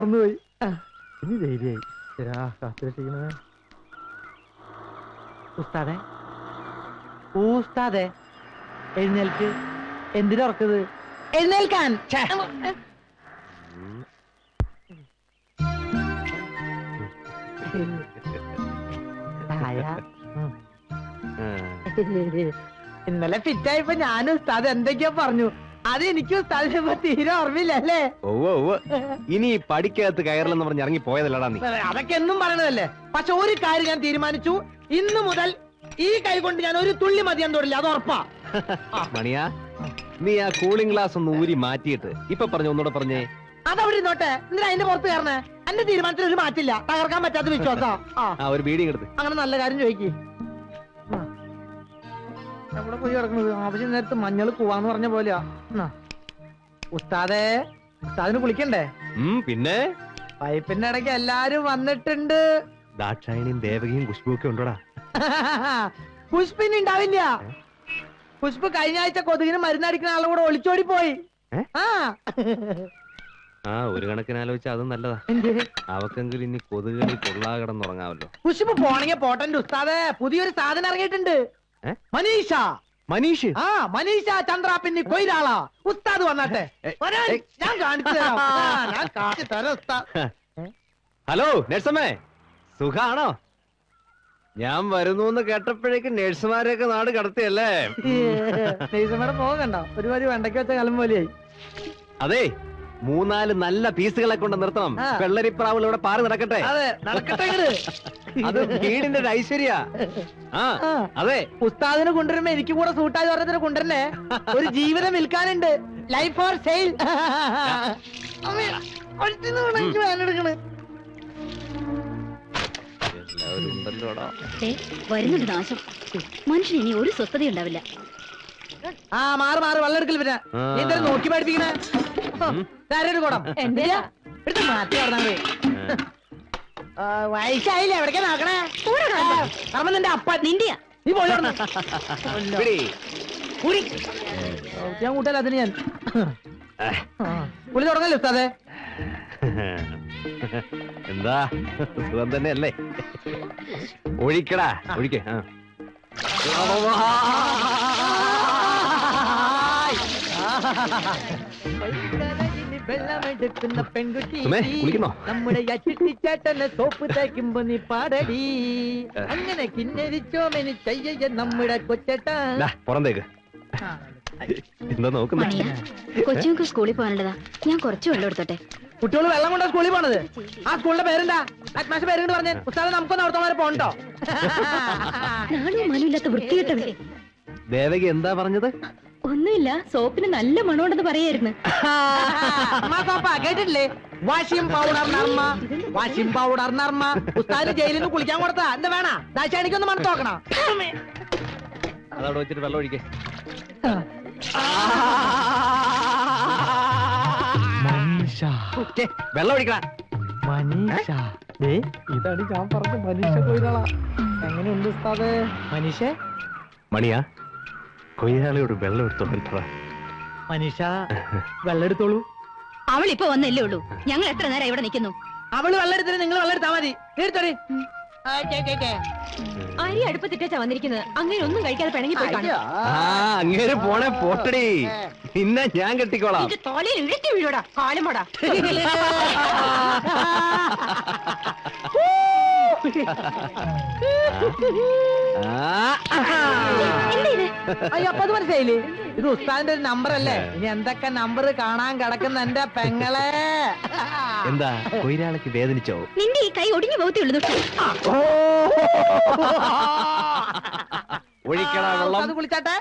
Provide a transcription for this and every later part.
പോയി. ഇനി ധൈര്യമായി. കാത്തിരിക്കണേ. ഉസ്താദേ, ഉസ്താദേ, എഴുന്നേൽക്ക്. എന്തിനാ ഉറക്കത്? എഴുന്നേൽക്കാൻ. ഇന്നലെ ഫിറ്റായപ്പോ ഞാനും ഉസ്താദ് എന്തൊക്കെയോ പറഞ്ഞു. അത് എനിക്ക് ഉസ്താദിനെ തീരെ ഓർമ്മയില്ലല്ലേ? ഇനി പഠിക്കകത്ത് കയറില്ലെന്ന് പറഞ്ഞ് ഇറങ്ങി പോയതല്ലടാ നീ. അതൊക്കെ എന്നും പറയണതല്ലേ. പക്ഷെ ഒരു കാര്യം ഞാൻ തീരുമാനിച്ചു. ഇന്നു മുതൽ ഈ കൈ കൊണ്ട് ഞാൻ ഒരു തുള്ളി മതിയാൻ തൊടില്ല. അത് ഉറപ്പാ. മണിയാ, നീ ആ കൂളിംഗ് ഗ്ലാസ് ഒന്ന് ഊരി മാറ്റിയിട്ട് ഇപ്പൊ പറഞ്ഞു ഒന്നുകൂടെ പറഞ്ഞേ. അതവിടെ ഇരുന്നോട്ടെ. എന്തിനാ അതിന്റെ പുറത്ത് കയറണേ? എന്റെ തീരുമാനത്തിൽ ഒരു മാറ്റില്ല. തകർക്കാൻ പറ്റാത്ത വിശ്വാസാ. ഒരു ബീഡിങ് എടുത്ത് അങ്ങനെ നല്ല കാര്യം ചോദിക്ക്. എവിടെ പോയി കിടക്കുന്നത്? ആവശ്യം നേരത്ത് മഞ്ഞൾ കൂവാന്ന് പറഞ്ഞ പോലെയാ. ഉസ്താദേ, ഉസ്താദിന് കുളിക്കണ്ടേ? പിന്നെ പൈപ്പിന്റെ ഇടയ്ക്ക് എല്ലാരും വന്നിട്ടുണ്ട്. ദാക്ഷായണിയും ദേവകിയും ഖുശ്ബുവും ഒക്കെ ഉണ്ടോടാ? ഖുശ്ബിന് ഉണ്ടാവില്ല. ഖുശ്ബു കഴിഞ്ഞ ആഴ്ച കൊതുകിന് മരുന്നടിക്കുന്ന ആളുടെ കൂടെ ഒളിച്ചോടി പോയി. ഒരു കണക്കിന് ആലോചിച്ച അതും നല്ലതാ. അവക്കെങ്കിലും ഇനി കൊതുകളിൽ കൊള്ളാ കിടന്നുറങ്ങാമല്ലോ. ഖുശ്ബു പോണെങ്കിൽ പോട്ടന്റെ ഉസ്താദേ, പുതിയൊരു സാധനം ഇറങ്ങിയിട്ടുണ്ട്. മനീഷ. മനീഷ്? മനീഷ ചന്ദ്ര പിന്നെ കൊയിലാളാ. ഉസ്താദ് വന്നാട്ടെ. ഞാൻ കാണിച്ചു തരാം ഉസ്താദ്. ഹലോ നഴ്സമ്മേ, സുഖാണോ? ഞാൻ വരുന്നു കേട്ടപ്പോഴേക്കും നഴ്സുമാരെയൊക്കെ നാട് കടത്തിയല്ലേ? നഴ്സുമാരെ പോകണ്ട. ഒരുപാട് വെണ്ടയ്ക്ക് വെച്ച കലം പോലെയായി. അതെ, 3-4 നല്ല പീസുകളെ കൊണ്ട് നിർത്തണം. വെള്ളരിപ്രാവുകൾ ഇവിടെ പാറി നടക്കട്ടെ. അത് വീടിന്റെ ഒരു ഐശ്വര്യ. അതെ, ഉസ്താദിനെ കൊണ്ടുവരുമ്പോ എനിക്ക് കൂടെ സൂട്ടായി പറഞ്ഞതിനെ കൊണ്ടുവരണേ. ഒരു ജീവിതം വിൽക്കാനുണ്ട്. Life for sale. വരുന്നുണ്ട് നാശം. മനുഷ്യൻ ഇനി ഒരു സ്വസ്ഥത ഉണ്ടാവില്ല. മാറ് വെള്ളം എടുക്കൽ. പിന്നെ നീ നോക്കി പഠിപ്പിക്കണേ. കുടം എന്തിനാ എടുത്ത് മാറ്റി പറഞ്ഞാൽ വയസ്സായില്ലേ? എവിടേക്കാ നോക്കണേ? നിന്റെ അപ്പ നിന്റെയാ. നീ പോയി ഞാൻ കൂട്ടല്ല. അതിന് ഞാൻ പുള്ളി തുടങ്ങല്ലേ ഉസ്താദേ? എന്താ സുഖം തന്നെ അല്ലേ? ഒഴിക്കടാ, ഒഴിക്കേ. വെള്ളമെടുക്കുന്ന പെൺകുട്ടി കുളിക്കുന്നോ? നമ്മുടെ ചേട്ടനെ സോപ്പ് തേക്കുമ്പോ നീ പാടടി. അങ്ങനെ കിന്നരിച്ചോമെനി ചെയ്യ നമ്മുടെ കൊച്ചേട്ടാ. പുറന്തേക്ക് എന്താ നോക്കുന്നേ? കൊച്ചുങ്ങൾക്ക് സ്കൂളിൽ പോകാനുള്ളതാ. ഞാൻ കുറച്ച് വെള്ളം എടുത്തോട്ടെ. കുട്ടികൾ വെള്ളം കൊണ്ടാ സ്കൂളിൽ പോണത്. ആ സ്കൂളിന്റെ പേരെന്താ? അഡ്മാഷ പേര് പറഞ്ഞേ. ഉസ്താദ് നമുക്കൊന്ന് അവിടുത്തെ വരെ പോകണ്ടോ? നാണോ മനമില്ലാത്ത വൃത്തികെട്ടവേ. ദേവകി എന്താ പറഞ്ഞത്? ഒന്നുമില്ല, സോപ്പിന് നല്ല മണമുണ്ടെന്ന് പറയായിരുന്നു. കേട്ടിട്ടില്ലേ? Washing powder Nirma, washing powder Nirma. ഉസ്താദിന് ജയിലിൽ നിന്ന് കുളിക്കാൻ കൊടുത്താ എന്താ വേണ? ദാശാണിക്കൊന്ന് മണത്ത് നോക്കണം. അതവിടെ വെച്ചിട്ട് വെള്ളം ഒഴിക്കേ. വെള്ളം ഒഴിക്കണം. മനീഷ, ഇതാണ് ഞാൻ പറഞ്ഞ മനീഷ കൊയിലാളാ. എങ്ങനെയുണ്ട് ഉസ്താദേ? മനീഷ മണിയാ, കൊയ്യാളിയോട് വെള്ളം എടുത്തോളൂ. മനീഷ വെള്ളം എടുത്തോളൂ. അവൾ ഇപ്പൊ വന്നല്ലേ ഉള്ളൂ. ഞങ്ങൾ എത്ര നേരം ഇവിടെ നിൽക്കുന്നു. അവള് വെള്ളം എടുത്തിട്ട് നിങ്ങൾ വെള്ളം എടുത്താ മതി. എടുത്തോടി. അരി അടുപ്പത്തിട്ടാ വന്നിരിക്കുന്നത്. അങ്ങനെ ഒന്നും കഴിക്കാതെ പിണങ്ങി പോയി കാണും. അങ്ങനെ പോണേ പോട്ടടി. പിന്നെ ഞാൻ കെട്ടിക്കോളാം. തോലയിൽ ഇഴത്തി വീഴോടാ കാലമോടാ. അയ്യപ്പ അത് മനസ്സിലായില്ലേ? ഇത് ഉസ്താദിന്റെ ഒരു നമ്പർ അല്ലേ? ഇനി എന്തൊക്കെ നമ്പർ കാണാൻ കിടക്കുന്ന എന്റെ പെങ്ങളെ. എന്താ കൊയിലാളിക്ക് വേദനിച്ചോ? നിന്റെ ഈ കൈ ഒടിഞ്ഞു പോകത്തേ ഉള്ളൂ. ഒഴിക്കണ വെള്ളം കുളിച്ചാട്ടെ.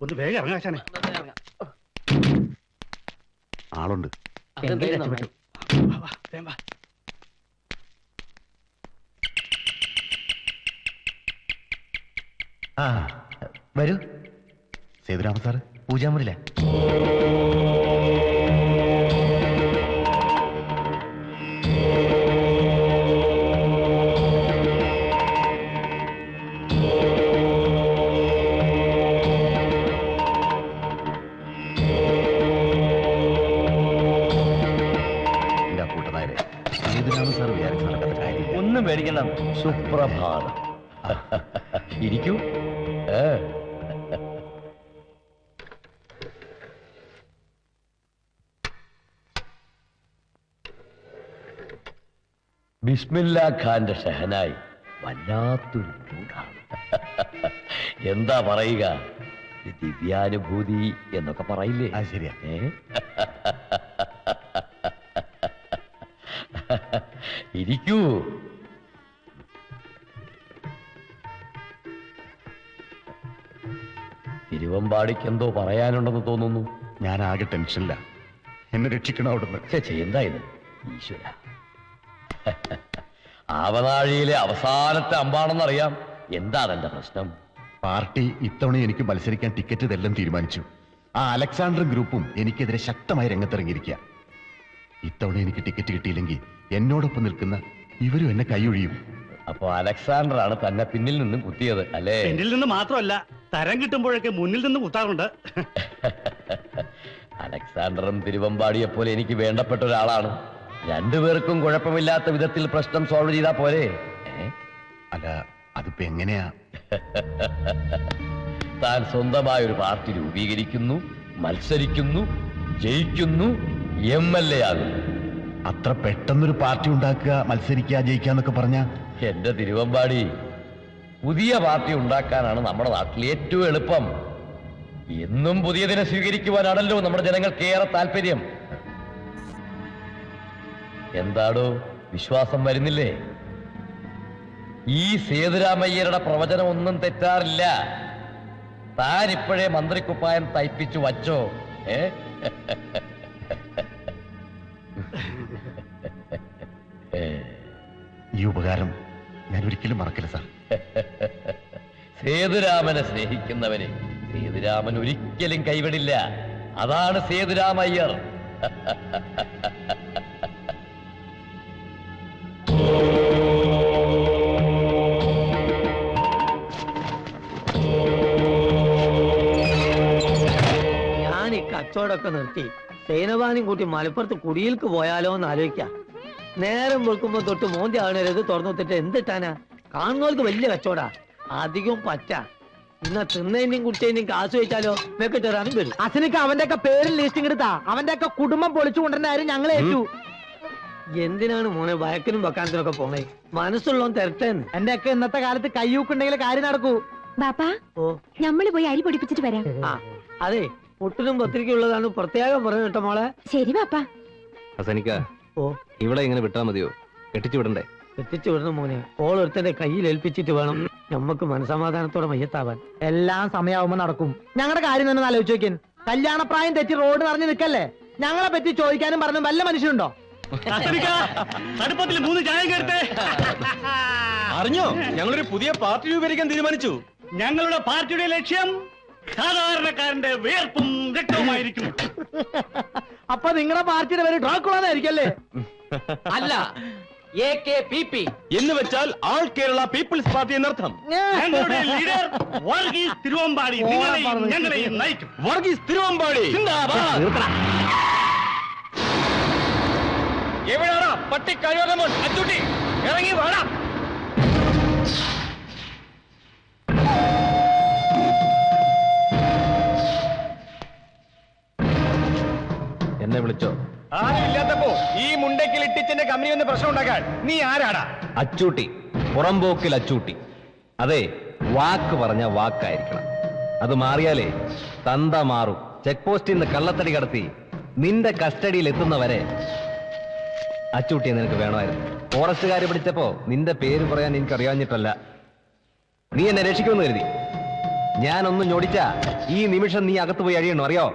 ഒന്ന് വേഗം ഇറങ്ങാശാനെ. ആളുണ്ട്. വരൂ. സേതുരാമ സാറ് പൂജാമുറിയിലെ. സുപ്രഭാതം സുപ്രഭാതം. ഇരിക്കൂ. ബിസ്മില്ലാ ഖാന്റെ ഷഹനായി വല്ലാത്തൊരു മൂടാണ്. എന്താ പറയുക, ദിവ്യാനുഭൂതി എന്നൊക്കെ പറയില്ലേ? ശരിയാ. ഇരിക്കൂ. തിരുവമ്പാടിക്ക് എന്തോ പറയാനുണ്ടെന്ന് തോന്നുന്നു. ഞാൻ ആകെ ടെൻഷനില്ല. എന്നെ രക്ഷിക്കണം അവിടുന്ന്. എന്താ ഇത് ഈശ്വര? ആവനാഴിയിലെ അവസാനത്തെ അമ്പാണെന്നറിയാം. എന്താണ് എന്റെ പ്രശ്നം? പാർട്ടി ഇത്തവണ എനിക്ക് മത്സരിക്കാൻ ടിക്കറ്റ് ഇതെല്ലാം തീരുമാനിച്ചു. ആ അലക്സാണ്ടർ ഗ്രൂപ്പും എനിക്കെതിരെ ശക്തമായി രംഗത്തിറങ്ങിയിരിക്കുക. ഇത്തവണ എനിക്ക് ടിക്കറ്റ് കിട്ടിയില്ലെങ്കിൽ എന്നോടൊപ്പം നിൽക്കുന്ന ഇവരും എന്നെ കൈയൊഴിയും. അപ്പൊ അലക്സാണ്ടർ ആണ് തന്നെ പിന്നിൽ നിന്നും കുത്തിയത് അല്ലേ? പിന്നിൽ നിന്ന് മാത്രമല്ല, തരം കിട്ടുമ്പോഴൊക്കെ മുന്നിൽ നിന്ന് കുത്താറുണ്ട്. അലക്സാണ്ടറും തിരുവമ്പാടിയെ പോലെ എനിക്ക് വേണ്ടപ്പെട്ട ഒരാളാണ്. രണ്ടുപേർക്കും കുഴപ്പമില്ലാത്ത വിധത്തിൽ പ്രശ്നം സോൾവ് ചെയ്താ പോരെ? അല്ല, അതിപ്പോ എങ്ങനെയാ? താൻ സ്വന്തമായ ഒരു പാർട്ടി രൂപീകരിക്കുന്നു, മത്സരിക്കുന്നു, ജയിക്കുന്നു, MLA ആകുന്നു. അത്ര പെട്ടെന്നൊരു പാർട്ടി ഉണ്ടാക്കുക, മത്സരിക്കുക, ജയിക്കാന്നൊക്കെ പറഞ്ഞ എന്റെ തിരുവമ്പാടി, പുതിയ പാർട്ടി ഉണ്ടാക്കാനാണ് നമ്മുടെ നാട്ടിൽ ഏറ്റവും എളുപ്പം. എന്നും പുതിയതിനെ സ്വീകരിക്കുവാനാണല്ലോ നമ്മുടെ ജനങ്ങൾക്ക് ഏറെ താല്പര്യം. എന്താടോ വിശ്വാസം വരുന്നില്ലേ? ഈ സേതുരാമയ്യരുടെ പ്രവചനം ഒന്നും തെറ്റാറില്ല. താൻ ഇപ്പോഴേ മന്ത്രിക്കുപ്പായം തയ്പ്പിച്ചു വച്ചോ. ഈ ഉപകാരം ഞാൻ ഒരിക്കലും മറക്കില്ല സാർ. സേതുരാമനെ സ്നേഹിക്കുന്നവനെ സേതുരാമൻ ഒരിക്കലും കൈവിടില്ല. അതാണ് സേതുരാമയ്യർ. ഞാൻ ഈ കച്ചവടമൊക്കെ നിർത്തി സേനവാനും കൂട്ടി മലപ്പുറത്ത് കുടിയിൽക്ക് പോയാലോ എന്ന് ആലോചിക്കാം. നേരം വെളുക്കുമ്പോ തൊട്ട് മോന്തി ആണരുത് തുറന്നിട്ടിട്ട് എന്തിട്ടാനാ? കാണുന്നവർക്ക് വലിയ കച്ചവടാ, അധികം പറ്റ. ഇന്ന തിന്നേനും കുട്ടിയേനും കാശ് വെച്ചാലോ വെക്കിട്ടേറാനും വരും. അച്ഛനക്ക് അവന്റെ ഒക്കെ പേരിൽ ലിസ്റ്റിംഗ് എടുത്താ അവന്റെ ഒക്കെ കുടുംബം പൊളിച്ചു കൊണ്ടുവരുന്ന കാര്യം ഞങ്ങൾ ഏറ്റു. എന്തിനാണ് മോനെ വയക്കിനും വെക്കാനത്തിനൊക്കെ പോണേ? മനസ്സുള്ളവൻ തരട്ടേന്ന്. എന്റെ ഒക്കെ ഇന്നത്തെ കാലത്ത് കയ്യൂക്കുണ്ടെങ്കിൽ കാര്യം നടക്കൂ. ബാപ്പാ, ഓ നമ്മള് പോയി അരി പൊടിപ്പിച്ചിട്ട് വരാം. ആ അതെ, പുട്ടിനും പത്രികയുള്ളതാണ് പ്രത്യേകം പറഞ്ഞു കേട്ടോ മോളെ. ശരി ബാപ്പാ. ഹസനിക്ക, ഓ ഇവിടെ ഇങ്ങനെ വിട്ടാ മതിയോ? കെട്ടിച്ചു വിടണ്ടേ? എത്തിച്ചു വിടണം മോനെ. ഓളൊരുത്തന്റെ കയ്യിൽ ഏൽപ്പിച്ചിട്ട് വേണം നമ്മക്ക് മനസമാധാനത്തോടെ മയ്യത്താവാൻ. എല്ലാം സമയമാവുമ്പോ നടക്കും. ഞങ്ങളുടെ കാര്യം തന്നെ ആലോചിച്ച് നോക്കിയാൻ. കല്യാണപ്രായം തെറ്റി റോഡ് നിറഞ്ഞു നിൽക്കല്ലേ? ഞങ്ങളെ പറ്റി ചോദിക്കാനും പറഞ്ഞു വല്ല മനുഷ്യനുണ്ടോ? അടുപ്പത്തിൽ 3 ചായ കേട്ടെ. അറിഞ്ഞോ, ഞങ്ങളൊരു പുതിയ പാർട്ടി രൂപീകരിക്കാൻ തീരുമാനിച്ചു. ഞങ്ങളുടെ പാർട്ടിയുടെ ലക്ഷ്യം സാധാരണക്കാരന്റെ വേർപ്പും രക്തവുമായിരിക്കും. അപ്പൊ നിങ്ങളുടെ പാർട്ടിയുടെ പേര് ഡ്രാക്കുളാന്നായിരിക്കല്ലേ? അല്ല, AKPP എന്ന് വെച്ചാൽ ആൾ കേരള പീപ്പിൾസ് പാർട്ടി എന്നർത്ഥം. ഞങ്ങളുടെ ലീഡർ വർഗീസ് തിരുവമ്പാടി ഞങ്ങളെയും നയിക്കും. വർഗീസ് തിരുവമ്പാടി എവിടാടാ പട്ടി കഴിവകമോൻ? അച്ചൂട്ടി ഇറങ്ങി വാടാ. എന്നെ വിളിച്ചോ? ആരും ഇല്ലാത്തപ്പോ ഈ മുണ്ടക്കിൽ ഇട്ടിച്ചന്റെ കമ്പനി ഒന്ന് പ്രശ്നം ഉണ്ടാക്കാൻ നീ ആരാടാ? അച്ചൂട്ടി, പുറംപോക്കിൽ അച്ചൂട്ടി. അതെ, വാക്ക് പറഞ്ഞ വാക്കായിരിക്കണം. അത് മാറിയാലേ തന്ത മാറും. ചെക്ക് പോസ്റ്റിൽ നിന്ന് കള്ളത്തടി കടത്തി നിന്റെ കസ്റ്റഡിയിൽ എത്തുന്നവരെ അച്ചൂട്ടിയെ നിനക്ക് വേണമായിരുന്നു. ഫോറസ്റ്റുകാരെ പിടിച്ചപ്പോ നിന്റെ പേര് പറയാൻ എനിക്ക് അറിയാഞ്ഞിട്ടല്ല. നീ എന്നെ രക്ഷിക്കുമെന്ന് കരുതി. ഞാനൊന്നും ഞൊടിച്ചാ ഈ നിമിഷം നീ അകത്ത് പോയി അഴിയണോ അറിയോ?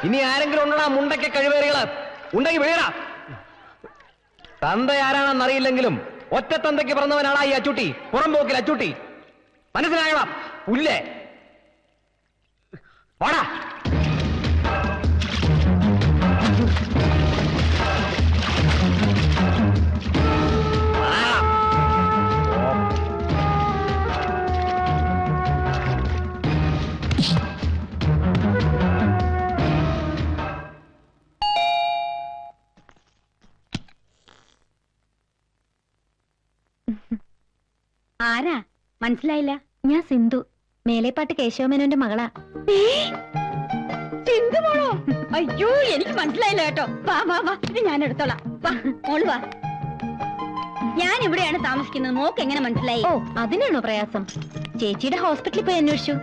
ഇനി ആരെങ്കിലും ഉണ്ടോ മുണ്ടയ്ക്ക് കഴിവേറികള് ഉണ്ടെങ്കിൽ വിളിയടാ. തന്ത ആരാണെന്നറിയില്ലെങ്കിലും ഒറ്റ തന്തയ്ക്ക് പറഞ്ഞവനാണ് ഈ അച്ചൂട്ടി, പുറംപോക്കിൽ അച്ചൂട്ടി. മനസ്സിലാകണം പുല്ലേ. ഓടാ. ആരാ മനസ്സിലായില്ല? ഞാൻ സിന്ധു, മേലേപ്പാട്ട് കേശവമേനോന്റെ മകളാ. സിന്ധു മോളോ? അയ്യോ എനിക്ക് മനസ്സിലായില്ല കേട്ടോ. വാ വാ വാ, ഇത് ഞാൻ എടുത്തോളാം. വാ മോള് വാ. ഞാൻ ഇവിടെയാണ് താമസിക്കുന്നത്. മോക്ക് എങ്ങനെ മനസ്സിലായി? ഓ അതിനാണോ പ്രയാസം? ചേച്ചിയുടെ ഹോസ്പിറ്റലിൽ പോയി അന്വേഷിച്ചു.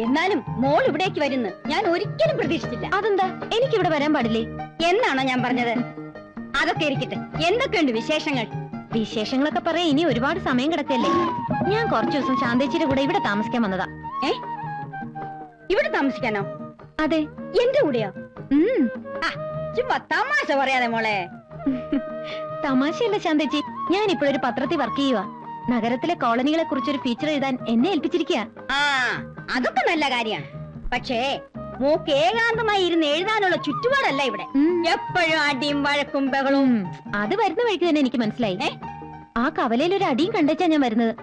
എന്നാലും മോൾ ഇവിടേക്ക് വരുന്നു ഞാൻ ഒരിക്കലും പ്രതീക്ഷിച്ചില്ല. അതെന്താ? എനിക്കിവിടെ വരാൻ പാടില്ലേ എന്നാണോ ഞാൻ പറഞ്ഞത്? അതൊക്കെ ഇരിക്കട്ടെ, എന്തൊക്കെയുണ്ട് വിശേഷങ്ങൾ? വിശേഷങ്ങളൊക്കെ പറയാൻ ഇനി ഒരുപാട് സമയം കിടക്കല്ലേ. ഞാൻ കുറച്ചു ദിവസം ശാന്തേച്ചിയുടെ കൂടെ ഇവിടെ താമസിക്കാൻ വന്നതാ. ഇവിടെ താമസിക്കാനോ? അതെ. എന്റെ കൂടെയോ? ചുമ്മാ തമാശ പറയാതെ മോളെ. തമാശയല്ല ശാന്തേച്ചി, ഞാൻ ഇപ്പോഴൊരു പത്രത്തിൽ വർക്ക് ചെയ്യുക. നഗരത്തിലെ കോളനികളെ കുറിച്ചൊരു ഫീച്ചർ എഴുതാൻ എന്നെ ഏൽപ്പിച്ചിരിക്കുക. അതൊക്കെ നല്ല കാര്യമാണ്. പക്ഷേ മോക്ക് ഏകാന്തമായി ഇരുന്ന് എഴുതാനുള്ള ചുറ്റുപാടല്ല ഇവിടെ. എപ്പോഴും അടിയും വഴക്കും ബഹളവും. അത് വരുന്ന വഴിക്ക് തന്നെ എനിക്ക് മനസ്സിലായി. ആ കവലയിൽ ഒരു അടിയും കണ്ടേച്ചാ ഞാൻ വരുന്നത്.